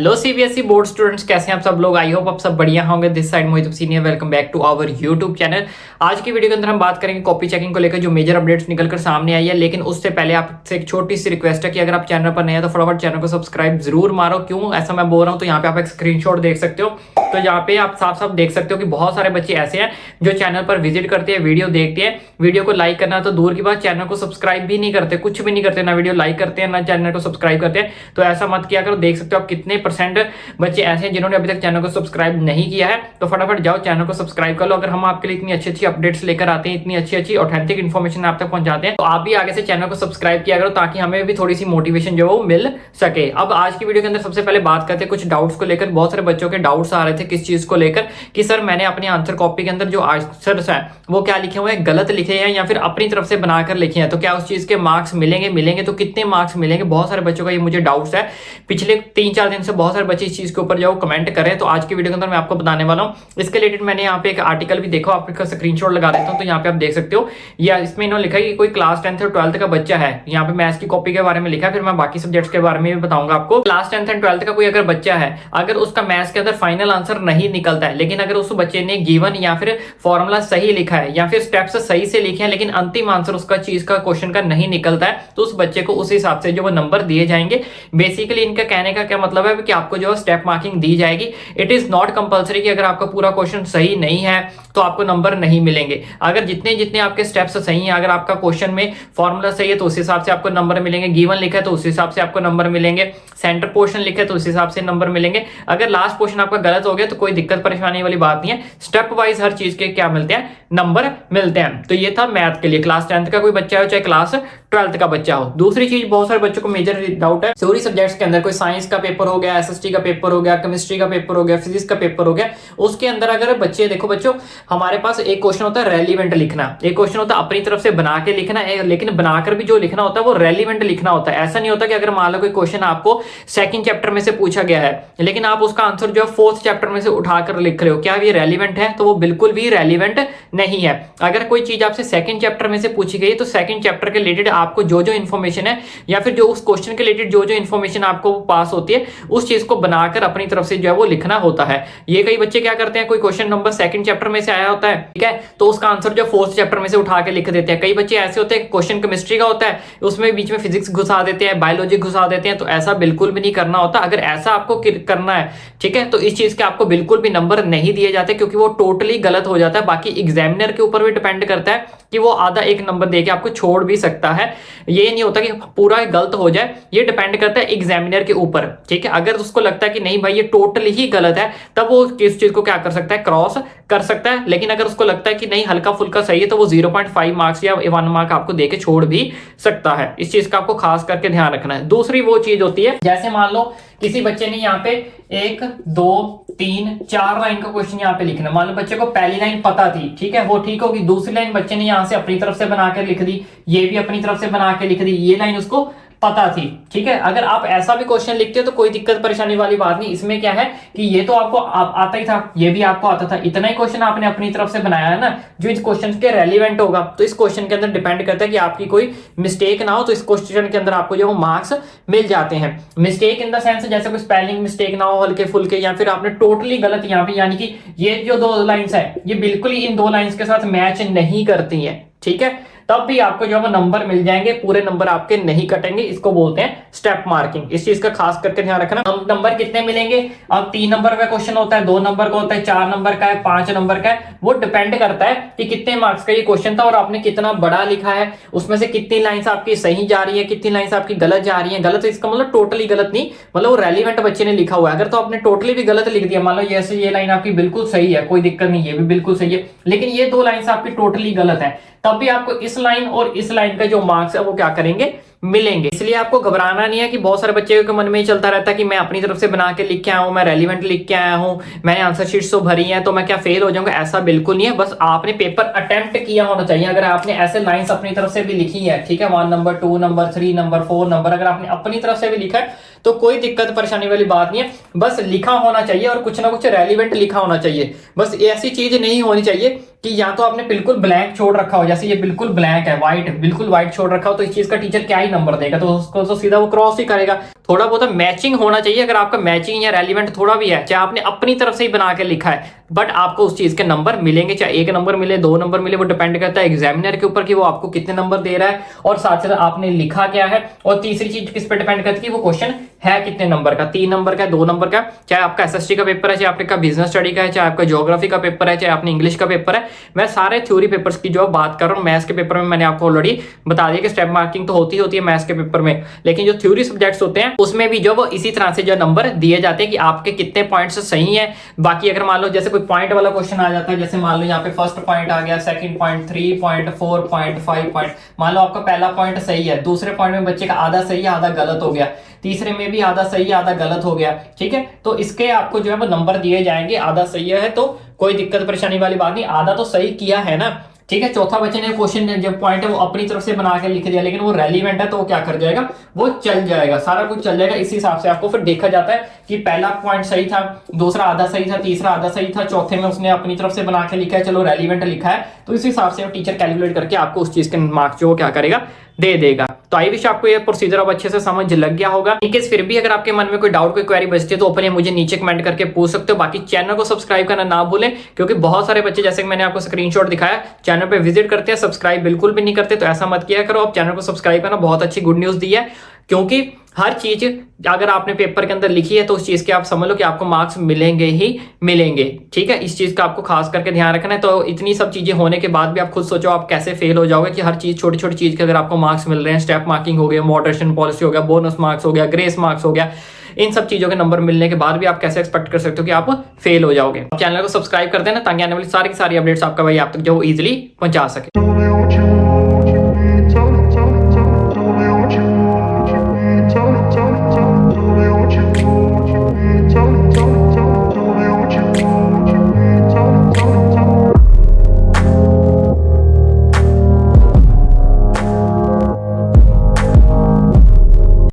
Hello CBSE board students, कैसे हैं आप सब लोग। आई होप आप सब बढ़िया होंगे। This side Mohit senior, welcome back to our YouTube channel. आज की वीडियो के अंदर हम बात करेंगे कॉपी चेकिंग को लेकर जो मेजर अपडेट्स निकलकर सामने आई है। लेकिन उससे पहले आपसे एक छोटी सी रिक्वेस्ट है कि अगर आप चैनल पर नए हैं तो फटाफट चैनल को सब्सक्राइब जरूर मारो। क्यों ऐसा मैं बोल रहा हूँ, तो यहाँ पे आप एक स्क्रीनशॉट देख सकते हो। तो यहाँ पे आप साफ साफ देख सकते हो कि बहुत सारे बच्चे ऐसे हैं जो चैनल पर विजिट करते हैं, वीडियो देखते हैं, वीडियो को लाइक करना तो दूर की बात, चैनल को सब्सक्राइब भी नहीं करते, कुछ भी नहीं करते, ना वीडियो लाइक करते हैं ना चैनल को सब्सक्राइब करते हैं। तो ऐसा मत किया करो। देख सकते हो आप कितने परसेंट बच्चे ऐसे हैं जिन्होंने अभी तक चैनल को सब्सक्राइब नहीं किया है। तो फटाफट जाओ चैनल को सब्सक्राइब कर लो। अगर हम आपके लिए इतनी अच्छी अच्छी अपडेट्स लेकर आते हैं, इतनी अच्छी अच्छी ऑथेंटिक इन्फॉर्मेशन आप तक पहुंचाते हैं, तो आप भी आगे से चैनल को सब्सक्राइब किया करो ताकि हमें भी थोड़ी सी मोटिवेशन जो है वो मिल सके। अब आज की वीडियो के अंदर सबसे पहले बात करते हैं कुछ डाउट्स को लेकर। बहुत सारे बच्चों के डाउट्स आ रहे थे किस चीज को लेकर कि सर मैंने अपनी आंसर कॉपी के अंदर जो आंसर्स है वो क्या लिखे हुए हैं, गलत लिखे हैं या फिर अपनी तरफ से बनाकर लिखे हैं, तो क्या उस चीज के मार्क्स मिलेंगे तो कितने मार्क्स मिलेंगे। बहुत सारे बच्चों का ये मुझे डाउट्स है। पिछले 3-4 दिन से बहुत सारे बच्चे इस चीज के ऊपर जो कमेंट करें, तो आज की वीडियो के अंदर मैं आपको बताने वाला हूं। इसके रिलेटेड मैंने यहाँ पे एक आर्टिकल भी देखो, आपका स्क्रीनशॉट लगा देता हूं। तो यहाँ पे आप देख सकते हो, या इसमें इन्होंने लिखा है कि कोई क्लास 10th और 12th का बच्चा है। यहाँ पे मैथ्स की कॉपी के बारे में लिखा है, फिर मैं बाकी सब्जेक्ट्स के बारे में भी बताऊंगा आपको। क्लास 10th एंड 12th का कोई अगर बच्चा है, अगर उसका मैथ्स के अंदर फाइनल आंसर नहीं निकलता है, लेकिन अगर उस बच्चे ने गिवन या फिर फॉर्मूला सही लिखा है या फिर स्टेप्स सही से लिखे हैं, लेकिन अंतिम आंसर उसका चीज का क्वेश्चन का नहीं निकलता है, तो उस बच्चे को उस हिसाब से जो वो नंबर दिए जाएंगे। बेसिकली इनका कहने का क्या मतलब है कि आपको जो स्टेप मार्किंग दी जाएगी। इट इज नॉट कंपलसरी कि अगर आपका पूरा क्वेश्चन सही नहीं है तो आपको नंबर नहीं मिलेंगे। अगर जितने जितने आपके स्टेप्स सही हैं, अगर आपका क्वेश्चन में फॉर्मूला सही है तो उस हिसाब से आपको नंबर मिलेंगे, गिवन लिखा है तो उस हिसाब से आपको नंबर मिलेंगे, सेंटर पोर्शन लिखा है तो उस हिसाब से नंबर मिलेंगे। अगर लास्ट पोर्शन आपका गलत हो गया तो कोई दिक्कत परेशानी वाली बात नहीं है। स्टेप वाइज हर चीज के क्या मिलते हैं, नंबर मिलते हैं। तो ये था मैथ के लिए। क्लास 10th का कोई बच्चा हो चाहे क्लास 12th का बच्चा हो। दूसरी चीज, बहुत सारे बच्चों को मेजर डाउट है थ्योरी सब्जेक्ट्स के अंदर, कोई साइंस का पेपर हो गया, एसएसटी का पेपर हो गया, केमिस्ट्री का पेपर हो गया, फिजिक्स का पेपर हो गया, उसके अंदर अगर बच्चे देखो बच्चों, हमारे पास एक क्वेश्चन होता है रेलिवेंट लिखना, एक क्वेश्चन होता है अपनी तरफ से बना के लिखना, लेकिन बनाकर भी जो लिखना होता है वो रेलिवेंट लिखना होता है। ऐसा नहीं होता कि अगर मान लो कोई क्वेश्चन आपको सेकंड चैप्टर में से पूछा गया है, लेकिन आप उसका आंसर जो है 4th चैप्टर में से उठाकर लिख रहे हो, क्या ये रेलिवेंट है? तो वो बिल्कुल भी रेलिवेंट नहीं है। अगर कोई चीज आपसे सेकंड चैप्टर में से पूछी गई तो सेकंड चैप्टर के रिलेटेड आपको जो जो इन्फॉर्मेशन है या फिर जो उस क्वेश्चन के रिलेटेड जो जो इन्फॉर्मेशन आपको पास होती है, उस चीज को बनाकर अपनी तरफ से जो है वो लिखना होता है। ये कई बच्चे क्या करते हैं, कोई क्वेश्चन नंबर सेकंड चैप्टर में से आया होता है, ठीक है, तो उसका आंसर जो 4th चैप्टर में से उठा के लिख देते हैं। कई बच्चे ऐसे होते हैं, क्वेश्चन केमिस्ट्री का होता है, उसमें बीच में फिजिक्स घुसा देते हैं, बायोलॉजी घुसा देते हैं। तो ऐसा बिल्कुल भी नहीं करना होता। अगर ऐसा आपको करना है, ठीक है, तो इस चीज के आपको बिल्कुल भी नंबर नहीं दिए जाते, क्योंकि वो टोटली गलत हो जाता है। बाकी एग्जामिनर के ऊपर भी डिपेंड करता है कि वो आधा एक नंबर देके आपको छोड़ भी सकता है। ये नहीं होता कि पूरा गलत हो जाए, ये डिपेंड करता है एग्जामिनर के ऊपर, ठीक है। अगर उसको लगता है कि नहीं भाई ये टोटली ही गलत है, तब वो किस चीज को क्या कर सकता है, क्रॉस कर सकता है। लेकिन अगर उसको लगता है कि नहीं हल्का फुल्का सही है, तो वो 0.5 मार्क्स या 1 मार्क आपको देके छोड़ भी सकता है। इस चीज का आपको खास करके ध्यान रखना है। दूसरी वो चीज होती है, जैसे मान लो किसी बच्चे ने यहाँ पे 1 2 3 4 लाइन का क्वेश्चन यहाँ पे लिखना। मान लो बच्चे को पहली लाइन पता थी, ठीक है, वो ठीक होगी। दूसरी लाइन बच्चे ने यहाँ से अपनी तरफ से बनाकर लिख दी, ये भी अपनी तरफ से बना के लिख दी, ये लाइन उसको पता थी, ठीक है। अगर आप ऐसा भी क्वेश्चन लिखते हो तो कोई दिक्कत परेशानी वाली बात नहीं। इसमें क्या है कि ये तो आपको आता ही था, ये भी आपको आता था, इतना ही क्वेश्चन आपने अपनी तरफ से बनाया है ना, जो इस क्वेश्चन के रेलिवेंट होगा। तो इस क्वेश्चन के अंदर डिपेंड करता है कि आपकी कोई मिस्टेक ना हो, तो इस क्वेश्चन के अंदर आपको जो मार्क्स मिल जाते हैं। मिस्टेक इन द सेंस जैसे कोई स्पेलिंग मिस्टेक ना हो हल्के फुल्के, या फिर आपने टोटली गलत यहाँ पे, यानी कि ये जो 2 लाइन्स है ये बिल्कुल ही इन 2 लाइन्स के साथ मैच नहीं करती है, ठीक है, तब भी आपको जो है नंबर मिल जाएंगे, पूरे नंबर आपके नहीं कटेंगे। इसको बोलते हैं स्टेप मार्किंग। इस चीज का खास करके ध्यान रखना। हम नंबर कितने मिलेंगे, अब 3 नंबर का क्वेश्चन होता है, 2 नंबर का होता है, 4 नंबर का है, 5 नंबर का है। वो डिपेंड करता है कि कितने मार्क्स का ये क्वेश्चन था और आपने कितना बड़ा लिखा है, उसमें से कितनी लाइन्स आपकी सही जा रही है, कितनी लाइन्स आपकी गलत जा रही है। गलत इसका मतलब टोटली गलत नहीं, मतलब रेलिवेंट बच्चे ने लिखा हुआ है। अगर तो आपने टोटली भी गलत लिख दिया, मान लो ये लाइन आपकी बिल्कुल सही है, कोई दिक्कत नहीं, ये भी बिल्कुल सही है, लेकिन ये 2 लाइन्स आपकी टोटली गलत है, तब भी आपको इस लाइन और इस लाइन का जो मार्क्स है वो क्या करेंगे, मिलेंगे। इसलिए आपको घबराना नहीं है कि बहुत सारे बच्चे के मन में ही चलता रहता है कि मैं अपनी तरफ से बना के लिख के आया हूं, मैं रेलिवेंट लिख के आया हूं, मैंने आंसर शीट्स तो भरी है, तो मैं क्या फेल हो जाऊंगा। ऐसा बिल्कुल नहीं है। बस आपने पेपर अटेम्प्ट किया होना चाहिए। अगर आपने ऐसे लाइंस अपनी तरफ से भी लिखी है, ठीक है, 1 नंबर 2 नंबर 3 नंबर 4 नंबर, अगर आपने अपनी तरफ से भी लिखा है तो कोई दिक्कत परेशानी वाली बात नहीं है। बस लिखा होना चाहिए और कुछ ना कुछ रेलिवेंट लिखा होना चाहिए। बस ऐसी चीज नहीं होनी चाहिए कि या तो आपने बिल्कुल ब्लैंक छोड़ रखा हो, जैसे ये बिल्कुल ब्लैंक है, व्हाइट, बिल्कुल व्हाइट छोड़ रखा हो, तो इस चीज का टीचर क्या ही नंबर देगा, तो उसको तो सीधा वो क्रॉस ही करेगा। थोड़ा बहुत मैचिंग होना चाहिए। अगर आपका मैचिंग या रेलिवेंट थोड़ा भी है, चाहे आपने अपनी तरफ से ही बना के लिखा है, बट आपको उस चीज के नंबर मिलेंगे, चाहे 1 नंबर मिले 2 नंबर मिले, वो डिपेंड करता है एग्जामिनर के ऊपर कि वो आपको कितने नंबर दे रहा है और साथ साथ आपने लिखा क्या है। और तीसरी चीज किस पे डिपेंड करती है, वो क्वेश्चन है कितने नंबर का, 3 नंबर का, 2 नंबर का। चाहे आपका एसएसटी का पेपर है, चाहे आपका बिजनेस स्टडी का है, चाहे आपका ज्योग्राफी का पेपर है, चाहे आपने इंग्लिश का पेपर है। मैं सारे थ्योरी पेपर्स की जो बात कर रहा हूँ, मैथ्स के पेपर में मैंने आपको ऑलरेडी बता दिया कि स्टेप मार्किंग तो होती है मैथ्स के पेपर में, लेकिन जो थ्योरी सब्जेक्ट्स होते हैं उसमें भी जो वो इसी तरह से जो नंबर दिए जाते हैं कि आपके कितने पॉइंट्स सही है। बाकी अगर मान लो जैसे कोई पॉइंट वाला क्वेश्चन आ जाता है, जैसे मान लो यहाँ पे फर्स्ट पॉइंट आ गया, second point, 3 point, 4 point, 5 point, मान लो आपका पहला पॉइंट सही है, दूसरे पॉइंट में बच्चे का आधा सही है आधा गलत हो गया, तीसरे में भी आधा सही है आधा गलत हो गया, ठीक है, तो इसके आपको जो है वो नंबर दिए जाएंगे। आधा सही है तो कोई दिक्कत परेशानी वाली बात नहीं, आधा तो सही किया है ना, ठीक है। चौथा बच्चे ने क्वेश्चन जो पॉइंट है वो अपनी तरफ से बना के लिख दिया, लेकिन वो रेलिवेंट है तो वो क्या कर जाएगा, वो चल जाएगा, सारा कुछ चल जाएगा। इसी हिसाब से आपको फिर देखा जाता है कि पहला पॉइंट सही था, दूसरा आधा सही था, तीसरा आधा सही था, चौथे में उसने अपनी तरफ से बना के लिखा है, चलो रेलिवेंट लिखा है, तो इस हिसाब से टीचर कैलकुलेट करके आपको उस चीज के मार्क्स जो क्या करेगा, दे देगा। तो आई विश आपको ये प्रोसीजर अब अच्छे से समझ लग गया होगा। इनकेस फिर भी अगर आपके मन में कोई डाउट कोई क्वेरी बचती है तो अपने मुझे नीचे कमेंट करके पूछ सकते हो। बाकी चैनल को सब्सक्राइब करना ना भूलें, क्योंकि बहुत सारे बच्चे जैसे मैंने आपको स्क्रीनशॉट दिखाया चैनल पे विजिट करते हैं, सब्सक्राइब बिल्कुल भी नहीं करते, तो ऐसा मत किया करो। आप चैनल को सब्सक्राइब करना बहुत अच्छी गुड न्यूज दी है, क्योंकि हर चीज अगर आपने पेपर के अंदर लिखी है तो उस चीज के आप समझ लो कि आपको मार्क्स मिलेंगे ही मिलेंगे, ठीक है। इस चीज का आपको खास करके ध्यान रखना है। तो इतनी सब चीजें होने के बाद भी आप खुद सोचो आप कैसे फेल हो जाओगे कि हर चीज छोटी छोटी चीज के अगर आपको मार्क्स मिल रहे हैं, स्टेप मार्किंग हो गया, मॉडरेशन पॉलिसी हो गया, बोनस मार्क्स हो गया, ग्रेस मार्क्स हो गया, इन सब चीजों के नंबर मिलने के बाद भी आप कैसे एक्सपेक्ट कर सकते हो कि आप फेल हो जाओगे। चैनल को सब्सक्राइब कर देना ताकि आने वाली सारी अपडेट्स आपका भाई आप तक जो इजिली पहुंचा सके।